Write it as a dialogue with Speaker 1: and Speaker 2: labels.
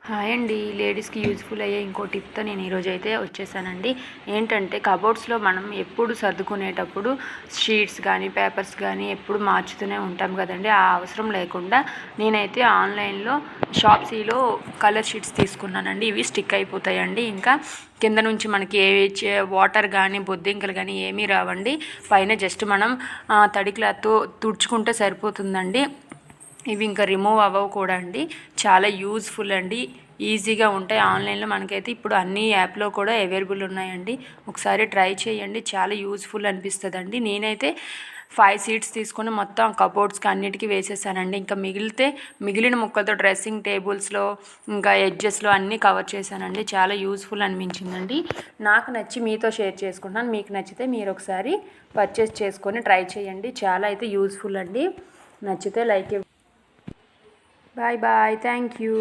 Speaker 1: Hi అండి. లేడీస్కి useful అయ్యే ఇంకో టిప్తో నేను ఈరోజు అయితే వచ్చేసానండి. ఏంటంటే కబోర్డ్స్లో మనం ఎప్పుడు సర్దుకునేటప్పుడు షీట్స్ కానీ పేపర్స్ కానీ ఎప్పుడు మార్చుతూనే ఉంటాం కదండి. ఆ అవసరం లేకుండా నేనైతే ఆన్లైన్లో షాప్సీలో కలర్ షీట్స్ తీసుకున్నానండి. ఇవి స్టిక్ అయిపోతాయండి. ఇంకా కింద నుంచి మనకి వాటర్ కానీ బొద్దింకలు కానీ ఏమీ రావండి. పైన జస్ట్ మనం తడి క్లాత్తో తుడుచుకుంటే సరిపోతుందండి. ఇవి ఇంకా రిమూవ్ అవ్వవు కూడా అండి. చాలా యూజ్ఫుల్ అండి. ఈజీగా ఉంటాయి. ఆన్లైన్లో మనకైతే ఇప్పుడు అన్ని యాప్లో కూడా అవైలబుల్ ఉన్నాయండి. ఒకసారి ట్రై చేయండి. చాలా యూజ్ఫుల్ అనిపిస్తుందండి. నేనైతే 5 సీట్స్ తీసుకొని మొత్తం కబోర్డ్స్కి అన్నిటికీ వేసేసానండి. ఇంకా మిగిలిన ముక్కలతో డ్రెస్సింగ్ టేబుల్స్లో ఇంకా ఎడ్జెస్లో అన్నీ కవర్ చేశానండి. చాలా యూజ్ఫుల్ అనిపించిందండి. నాకు నచ్చి మీతో షేర్ చేసుకుంటున్నాను. మీకు నచ్చితే మీరు ఒకసారి పర్చేస్ చేసుకొని ట్రై చేయండి. చాలా అయితే యూజ్ఫుల్ అండి. నచ్చితే like. Bye bye. Thank you.